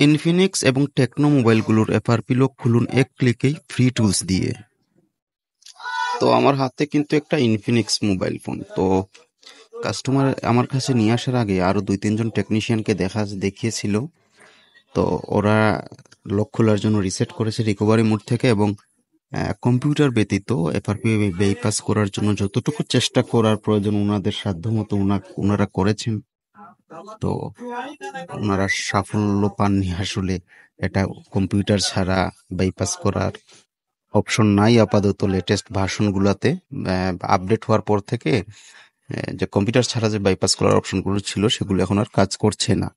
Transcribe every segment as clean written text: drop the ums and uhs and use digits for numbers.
Infinix এবং techno মোবাইলগুলোর FRP lock খুলুন এক ক্লিকেই ফ্রি টুলস দিয়ে। তো আমার হাতে কিন্তু একটা ইনফিনিক্স মোবাইল ফোন। তো কাস্টমার আমার কাছে নিয়ে আসার আগে আরো 2-3 জন টেকনিশিয়ানকে দেখিয়েছিল। তো ওরা লক খোলার জন্য রিসেট করেছে রিকভারি মোড থেকে, এবং কম্পিউটার ব্যতীত এফআরপি বাইপাস করার জন্য যতটুকু চেষ্টা করার প্রয়োজন ওনাদের সাধ্যমতো ওনারা করেছেন। তো ওনারা সাফল্য পাননি আসলে। এটা কম্পিউটার ছাড়া বাইপাস করার অপশন নাই আপাতত লেটেস্ট ভার্সনগুলোতে। আপডেট হওয়ার পর থেকে যে কম্পিউটার ছাড়া যে বাইপাস করার অপশনগুলো ছিল সেগুলো এখন আর কাজ করছে না।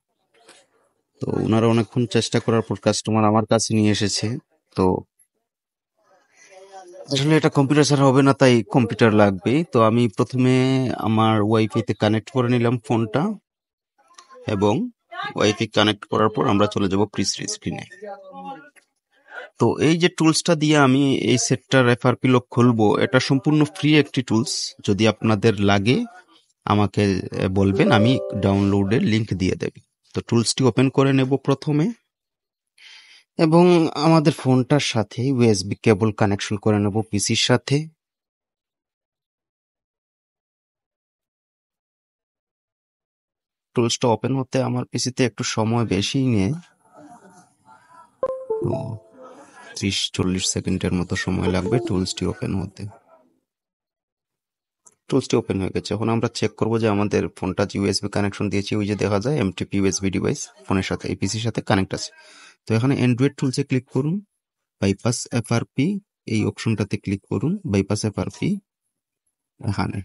তো ওনারা অনেকক্ষণ চেষ্টা করার পর কাস্টমার আমার কাছে নিয়ে এসেছে। তো আসলে এটা কম্পিউটার ছাড়া হবে না, তাই কম্পিউটার লাগবে। তো আমি প্রথমে আমার ওয়াইফাইতে কানেক্ট করে নিলাম ফোনটা, এবং ওয়াইফাই কানেক্ট করার পর আমরা চলে যাব প্রি স্ক্রিনে। তো এই যে টুলসটা দিয়ে আমি এই সেটটার এফআরপি লক খুলবো, এটা সম্পূর্ণ ফ্রি একটি টুলস। যদি আপনাদের লাগে আমাকে বলবেন, আমি ডাউনলোডের লিংক দিয়ে দেব। তো টুলসটি ওপেন করে নেব প্রথমে, এবং আমাদের ফোনটার সাথে ইউএসবি কেবল কানেকশন করে নেব পিসির সাথে। টুলসটা ওপেন হতে আমার পিসিতে একটু সময় বেশি নেয়, 30-40 সেকেন্ডের মতো সময় লাগবে টুলসটি ওপেন হতে। টুলসটি ওপেন হয়ে গেছে। এখন আমরা চেক করবো যে আমাদের ফোনটা যে ইউএসবি কানেকশন দিয়েছি, ওই যে দেখা যায় এমটিপি ইউএসবি ডিভাইস ফোনের সাথে, এই পিসির সাথে কানেক্ট আছে। তো এখানে অ্যান্ড্রয়েড টুলসে ক্লিক করুন, বাইপাস এফআরপি এই অপশনটাতে ক্লিক করুন, বাইপাস এফআরপি এখানে।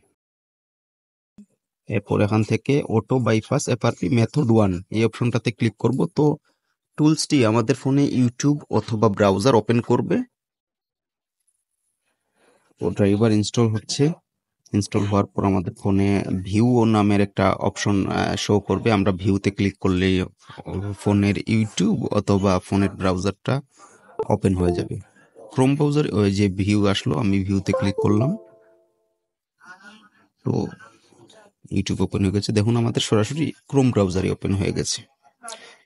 এরপর এখান থেকে অটো বাইপাস এফআরপি মেথড 1 এই অপশনটাতে ক্লিক করব। তো টুলসটি আমাদের ফোনে ইউটিউব অথবা ব্রাউজার ওপেন করবে। ও ড্রাইভার ইনস্টল হচ্ছে। ইনস্টল হওয়ার পর আমাদের ফোনে ভিউ নামের একটা অপশন শো করবে। আমরা ভিউতে ক্লিক করলেই ফোনের ইউটিউব অথবা ফোনের ব্রাউজারটা ওপেন হয়ে যাবে। ক্রোম ব্রাউজার ওই যে ভিউ আসলো, আমি ভিউতে ক্লিক করলাম। তো ইউটিউব ওপেন হয়ে গেছে। দেখুন আমাদের সরাসরি ক্রোম ব্রাউজারই ওপেন হয়ে গেছে।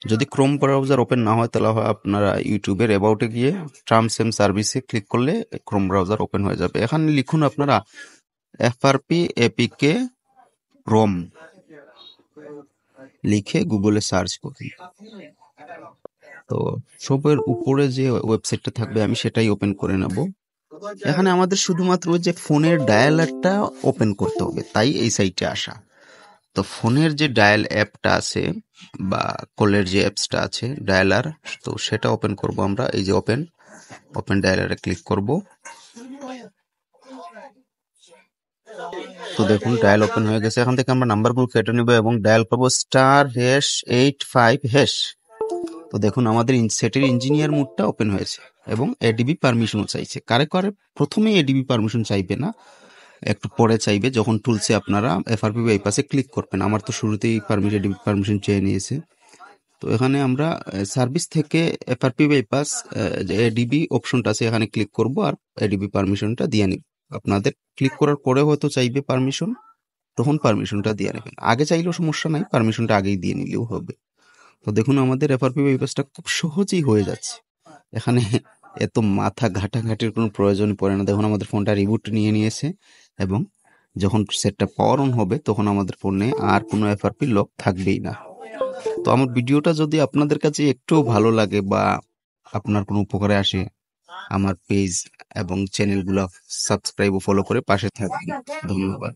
যদি ক্রোম ব্রাউজার ওপেন না হয় তাহলে হয় আপনারা ইউটিউবের অ্যাবাউটে গিয়ে টার্মস এন্ড সার্ভিসে ক্লিক করলে ক্রোম ব্রাউজার ওপেন হয়ে যাবে। এখানে লিখুন আপনারা এফআরপি এপিকে রোম লিখে গুগলে সার্চ করুন। তো সবের উপরে যে ওয়েবসাইটটা থাকবে আমি সেটাই ওপেন করে নেব। এখানে আমাদের শুধুমাত্র যে ফোনের ডায়ালারটা ওপেন করতে হবে, তাই এই সাইটে আসা। তো ফোনের যে ডায়াল অ্যাপটা আছে বা কলের যে অ্যাপসটা আছে ডায়ালার, তো সেটা ওপেন করব আমরা। এই যে ওপেন ডায়ালারে ক্লিক করব। তো দেখুন ডায়াল ওপেন হয়ে গেছে। এখান থেকে আমরা নাম্বারগুলো কেটে নেব এবং ডায়াল করবো *85#। তো দেখুন আমাদের সেটের ইঞ্জিনিয়ার মোডটা ওপেন হয়েছে এবং এডিবি পারমিশনও চাইছে। কারে প্রথমে এডিবি পারমিশন চাইবে না, একটু পরে চাইবে যখন টুলসে আপনারা এফআরপি বাইপাসে ক্লিক করবেন। আমার তো শুরুতেই এডিবি পারমিশন চেয়ে নিয়েছে। তো এখানে আমরা সার্ভিস থেকে এফআরপি বাইপাস যে এডিবি অপশনটা আছে এখানে ক্লিক করব আর এডিবি পারমিশনটা দিয়ে নিব। আপনাদের ক্লিক করার পরে হয়তো চাইবে পারমিশন, তখন পারমিশনটা দিয়ে নেবেন। আগে চাইলেও সমস্যা নাই, পারমিশনটা আগেই দিয়ে নিলেও হবে। তো দেখুন আমাদের এফআরপি বাইপাসটা খুব সহজেই হয়ে যাচ্ছে। এখানে এত মাথা ঘাটাঘাটির কোনো প্রয়োজন পড়ে না। দেখুন আমাদের ফোনটা রিবুট নিয়ে নিয়েছে, এবং যখন সেটটা পাওয়ার অন হবে তখন আমাদের ফোনে আর কোনো এফআরপি লক থাকবেই না। তো আমার ভিডিওটা যদি আপনাদের কাছে একটু ভালো লাগে বা আপনার কোনো উপকারে আসে, আমার পেজ এবং চ্যানেলগুলো সাবস্ক্রাইব ও ফলো করে পাশে থাকবেন। ধন্যবাদ।